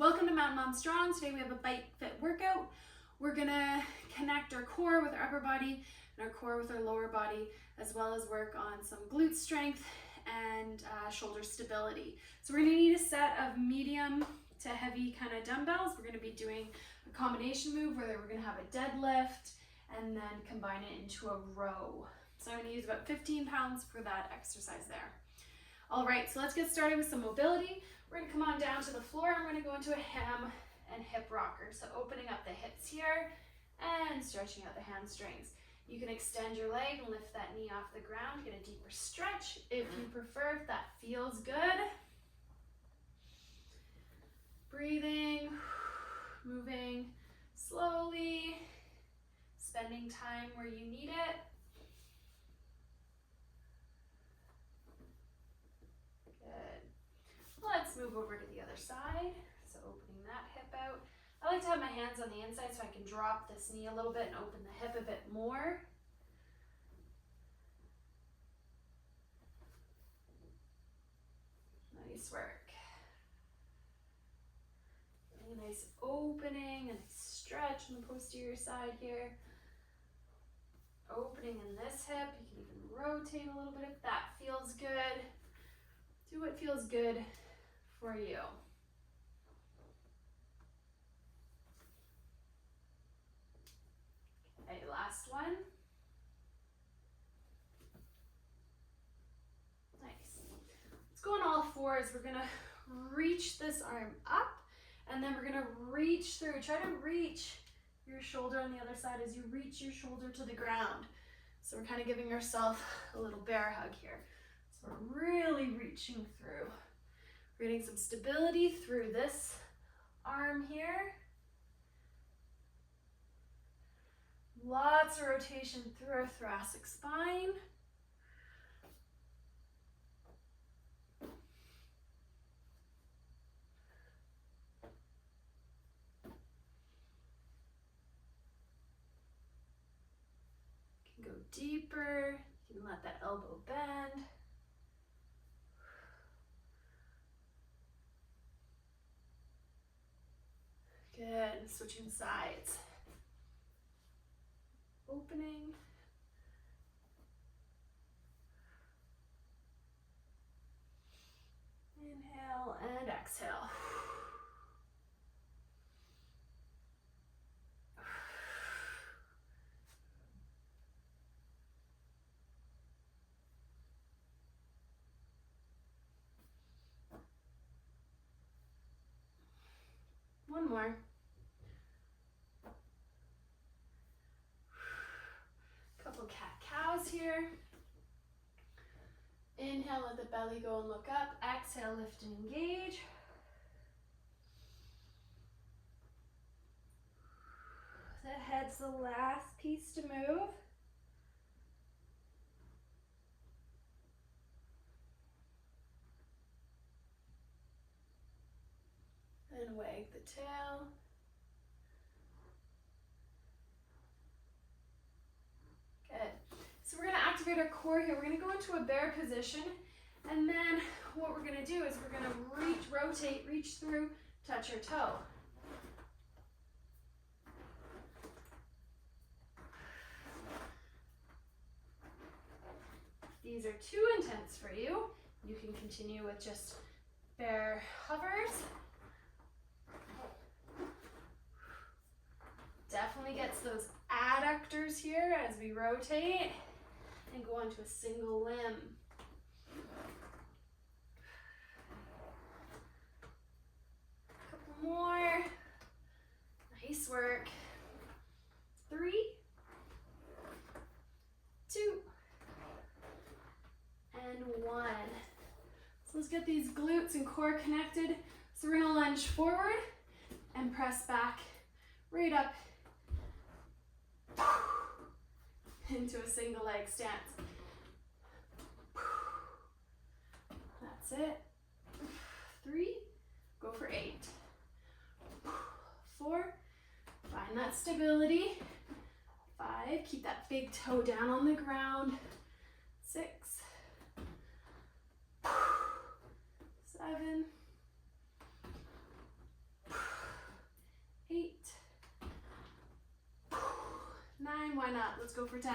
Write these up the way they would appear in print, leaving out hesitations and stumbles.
Welcome to Mountain Mom Strong. Today we have a Bite Fit workout. We're gonna connect our core with our upper body and our core with our lower body, as well as work on some glute strength and shoulder stability. So we're gonna need a set of medium to heavy kind of dumbbells. We're gonna be doing a combination move where we're gonna have a deadlift and then combine it into a row. So I'm gonna use about 15 pounds for that exercise there. All right, so let's get started with some mobility. We're gonna come on down to the floor. I'm gonna go into a ham and hip rocker. So opening up the hips here and stretching out the hamstrings. You can extend your leg and lift that knee off the ground, get a deeper stretch if you prefer, if that feels good. Breathing, moving slowly, spending time where you need it. Let's move over to the other side. So opening that hip out. I like to have my hands on the inside so I can drop this knee a little bit and open the hip a bit more. Nice work. Getting a nice opening, a nice stretch on the posterior side here. Opening in this hip. You can even rotate a little bit if that feels good. Do what feels good for you. Okay, last one. Nice. Let's go on all fours. We're gonna reach this arm up and then we're gonna reach through. Try to reach your shoulder on the other side as you reach your shoulder to the ground. So we're kind of giving ourselves a little bear hug here. So we're really reaching through. We're getting some stability through this arm here. Lots of rotation through our thoracic spine. You can go deeper. You can let that elbow bend. Good, switching sides. Opening. Inhale and exhale. One more. Couple cat-cows here. Inhale, let the belly go and look up. Exhale, lift and engage. The head's the last piece to move. And wag the tail. Good. So we're going to activate our core here. We're going to go into a bear position. And then what we're going to do is we're going to rotate, reach through, touch your toe. If these are too intense for you, you can continue with just bear hovers. Definitely gets those adductors here as we rotate and go onto a single limb. Couple more. Nice work. 3, 2, and 1. So let's get these glutes and core connected. So we're gonna lunge forward and press back right up into a single leg stance. That's it. 3, go for 8. 4, find that stability. 5, keep that big toe down on the ground. 6, 7, why not? Let's go for 10.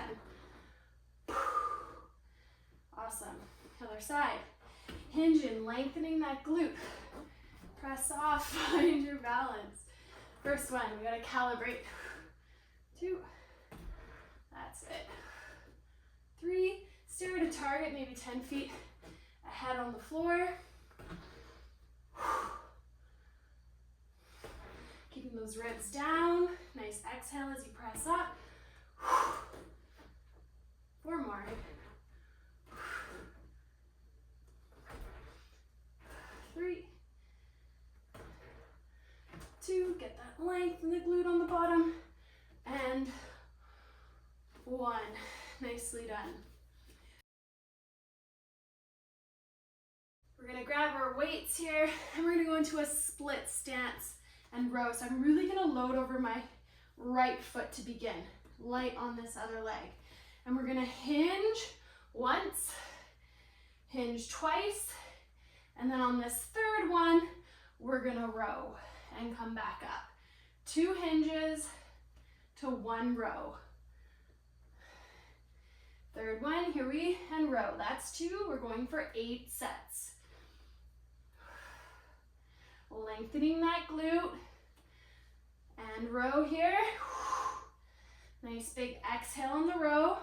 Awesome. Other side. Hinge in, lengthening that glute. Press off, find your balance. First one, we gotta calibrate. 2. That's it. 3. Stare at a target, maybe 10 feet ahead on the floor. Keeping those ribs down. Nice exhale as you press up. 4 more. 3. 2. Get that length in the glute on the bottom. And 1. Nicely done. We're gonna grab our weights here and we're gonna go into a split stance and row. So I'm really gonna load over my right foot to begin. Light on this other leg. And we're gonna hinge once, hinge twice, and then on this third one, we're gonna row and come back up. 2 hinges to 1 row. Third one, here we, and row. That's 2, we're going for 8 sets. Lengthening that glute, and row here. Nice big exhale on the row.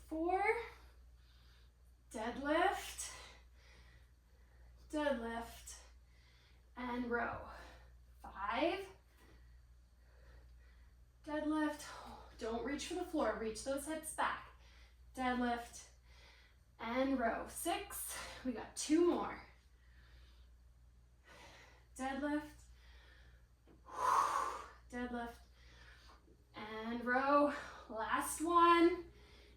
4, deadlift, deadlift, and row. 5, deadlift, don't reach for the floor, reach those hips back. Deadlift, and row. 6, we got 2 more. Deadlift, deadlift, and row. Last one.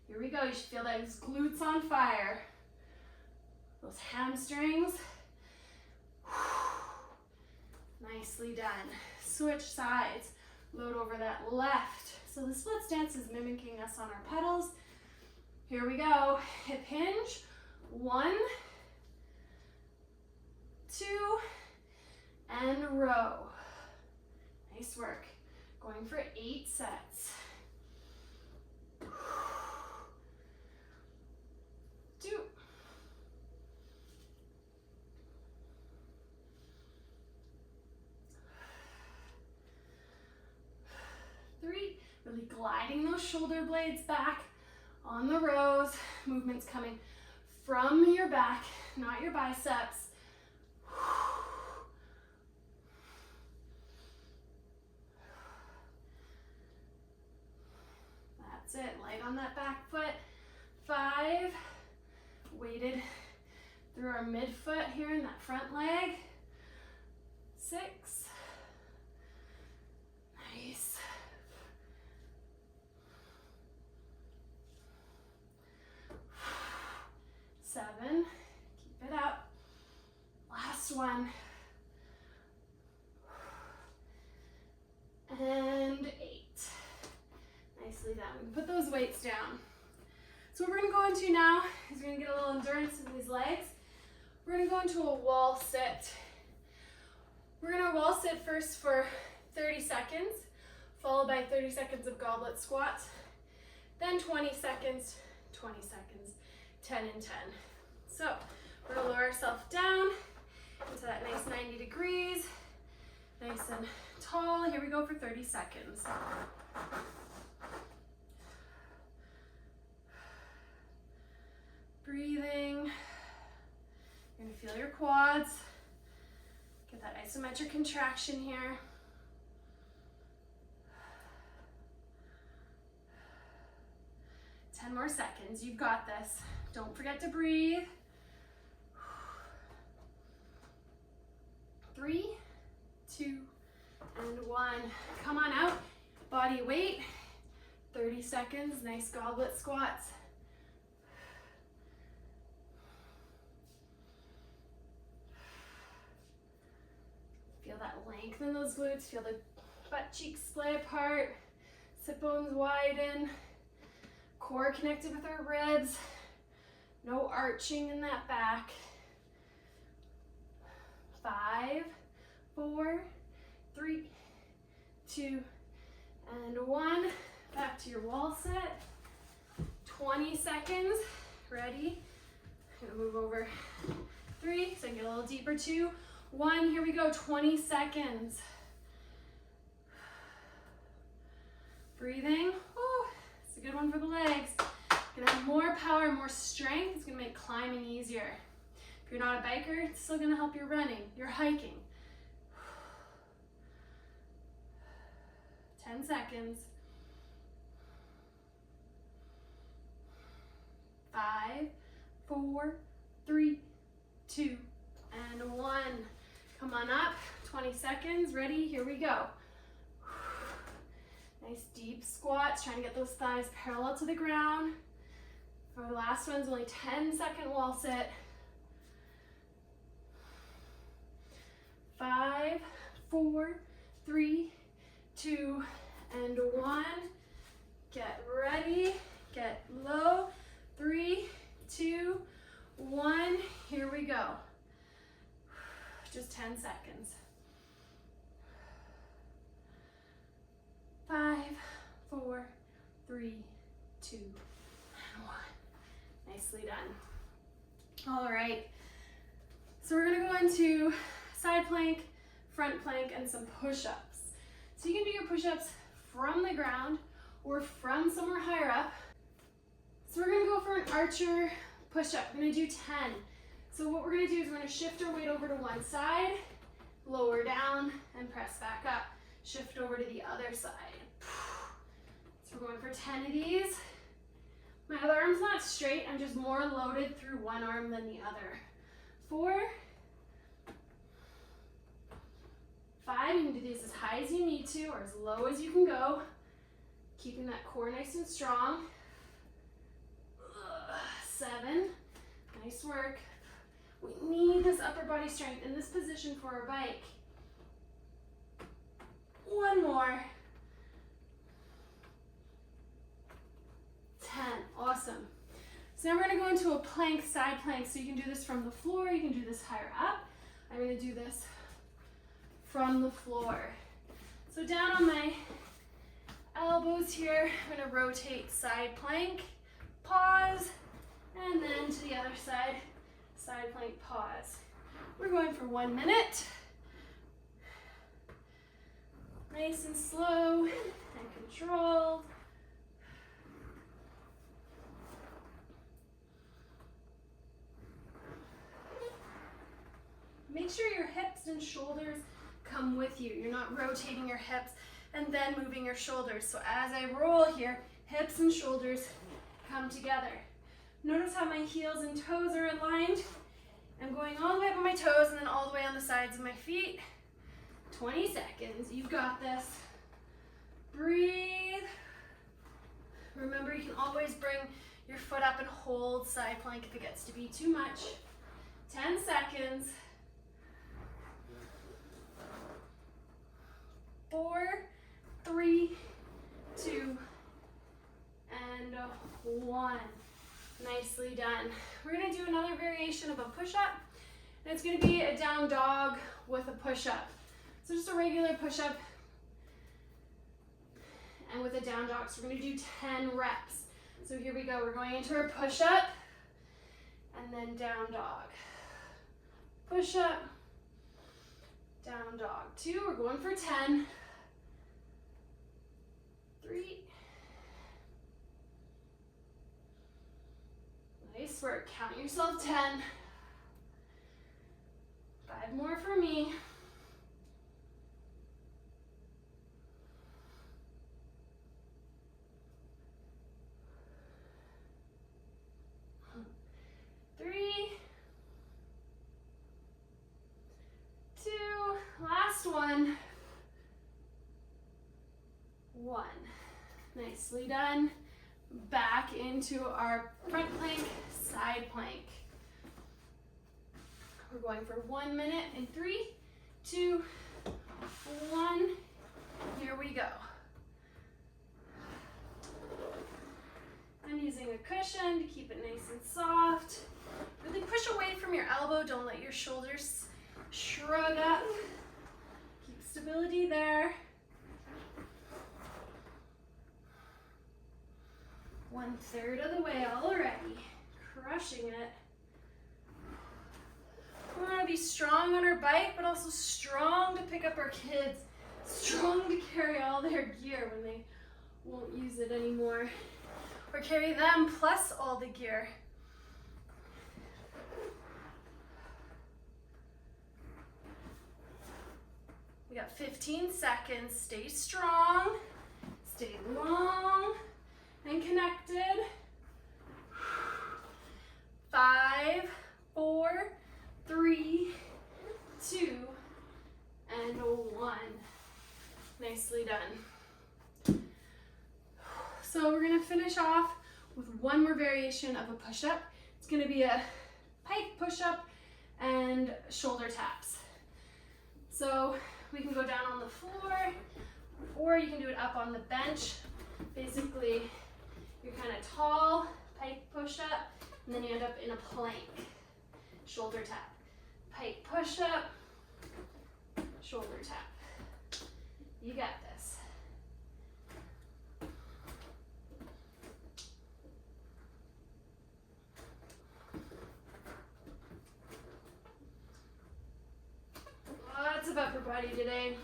Here we go. You should feel those glutes on fire. Those hamstrings. Nicely done. Switch sides. Load over that left. So the split stance is mimicking us on our pedals. Here we go. Hip hinge. 1, 2, and row. Nice work. Going for 8 sets. 2. 3. Really gliding those shoulder blades back on the rows. Movements coming from your back, not your biceps. That's it. Light on that back foot. 5. Weighted through our midfoot here in that front leg. 6. Nice. 7. Keep it up. Last one. And 8. Nicely done. We can put those weights down. So what we're gonna go into now is we're gonna get a little endurance in these legs. We're gonna go into a wall sit. We're gonna wall sit first for 30 seconds, followed by 30 seconds of goblet squats, then 20 seconds, 20 seconds, 10 and 10. So we're gonna lower ourselves down into that nice 90 degrees, nice and tall. Here we go for 30 seconds. Breathing. You're gonna feel your quads. Get that isometric contraction here. Ten more seconds. You've got this. Don't forget to breathe. 3, 2, and 1. Come on out. Body weight. 30 seconds. Nice goblet squats. Feel that length in those glutes. Feel the butt cheeks splay apart. Sit bones widen. Core connected with our ribs. No arching in that back. 5, 4, 3, 2, and 1. Back to your wall set. 20 seconds. Ready? I'm gonna move over 3, so I can get a little deeper. 2, 1. Here we go. 20 seconds. Breathing. Woo. It's a good one for the legs. Gonna have more power, more strength. It's gonna make climbing easier. If you're not a biker, it's still gonna help your running, your hiking. 10 seconds. 5, 4, 3, 2, and 1. Come on up. 20 seconds. Ready? Here we go. Nice deep squats, trying to get those thighs parallel to the ground. For the last one's only 10-second wall sit. 5, 4, 3, 2, and 1. Get ready, get low. 3, 2, 1. Here we go. Just 10 seconds. 5, 4, 3, 2, and 1. Nicely done. All right. So we're gonna go into side plank, front plank, and some push-ups. So you can do your push-ups from the ground or from somewhere higher up. So we're gonna go for an archer push-up. We're gonna do 10. So what we're gonna do is we're gonna shift our weight over to one side, lower down, and press back up. Shift over to the other side. So we're going for 10 of these. My other arm's not straight, I'm just more loaded through one arm than the other. 4, 5, you can do these as high as you need to or as low as you can go. Keeping that core nice and strong. 7, nice work. We need this upper body strength in this position for our bike. 1 more. 10, awesome. So now we're gonna go into a plank, side plank. So you can do this from the floor, you can do this higher up. I'm gonna do this from the floor. So down on my elbows here, I'm gonna rotate side plank, pause, and then to the other side, side plank, pause. We're going for 1 minute. Nice and slow and controlled. Make sure your hips and shoulders come with you. You're not rotating your hips and then moving your shoulders. So as I roll here, hips and shoulders come together. Notice how my heels and toes are aligned. I'm going all the way up on my toes and then all the way on the sides of my feet. 20 seconds, you've got this. Breathe. Remember, you can always bring your foot up and hold side plank if it gets to be too much. 10 seconds. 4, 3, 2, and 1. Nicely done. We're gonna do another variation of a push-up, and it's gonna be a down dog with a push-up. So just a regular push-up and with a down dog. So we're gonna do 10 reps. So here we go. We're going into our push-up and then down dog. Push-up, down dog. 2, we're going for 10. 3. Nice work. Count yourself 10. 5 more for me. 3, 2, last one. 1. Nicely done. Back into our front plank, side plank. We're going for 1 minute in 3, 2, 1. Here we go. I'm using a cushion to keep it nice and soft. Really push away from your elbow. Don't let your shoulders shrug up. Keep stability there. 1/3 of the way already. Crushing it. We want to be strong on our bike, but also strong to pick up our kids. Strong to carry all their gear when they won't use it anymore. Or carry them plus all the gear. We got 15 seconds. Stay strong. Stay long and connected. 5, 4, 3, 2, and 1. Nicely done. So we're gonna finish off with one more variation of a push-up. It's gonna be a pike push-up and shoulder taps. So we can go down on the floor, or you can do it up on the bench. Basically, you're kind of tall, pike push-up, and then you end up in a plank. Shoulder tap. Pike push-up, shoulder tap. You got this. Lots of upper body today.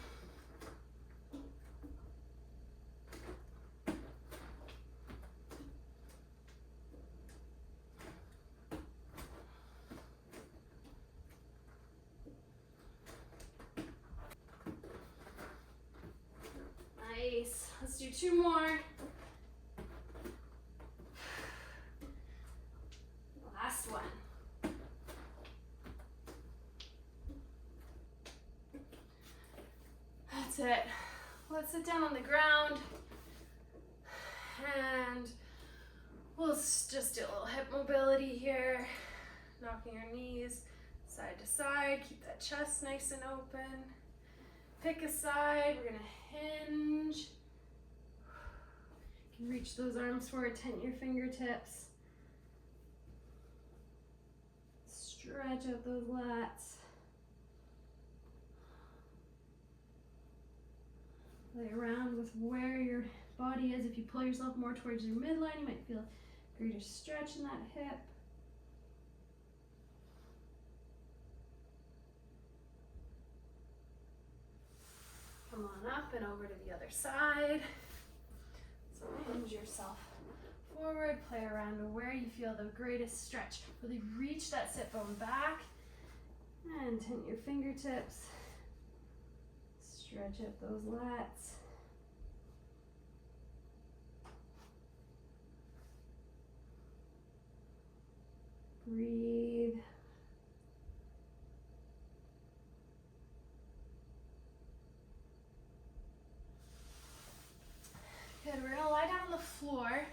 Nice. Let's do 2 more. Last one. That's it. Let's sit down on the ground and we'll just do a little hip mobility here, knocking our knees side to side. Keep that chest nice and open. Pick a side. We're gonna hinge. You can reach those arms forward, tent your fingertips. Stretch out those lats. Play around with where your body is. If you pull yourself more towards your midline, you might feel greater stretch in that hip. Come on up and over to the other side. So hinge yourself forward, play around to where you feel the greatest stretch. Really reach that sit bone back and tent your fingertips. Stretch out those lats. Breathe. Good, we're gonna lie down on the floor.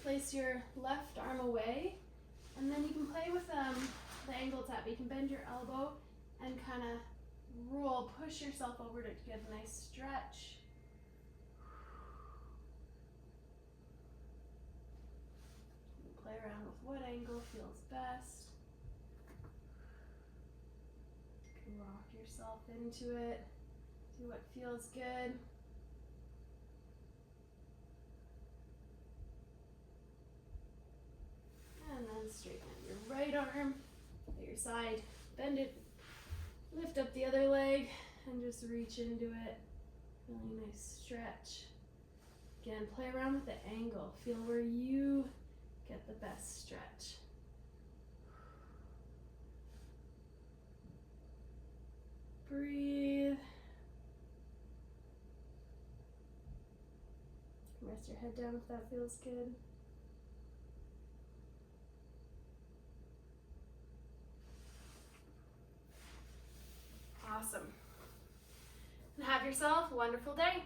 Place your left arm away, and then you can play with the angle tap. You can bend your elbow and kind of roll, push yourself over to get a nice stretch. Play around with what angle feels best. You can rock yourself into it. Do what feels good. And then straighten out your right arm at your side. Bend it. Lift up the other leg and just reach into it. Really nice stretch. Again, play around with the angle. Feel where you get the best stretch. Breathe. Rest your head down if that feels good. Awesome. And have yourself a wonderful day.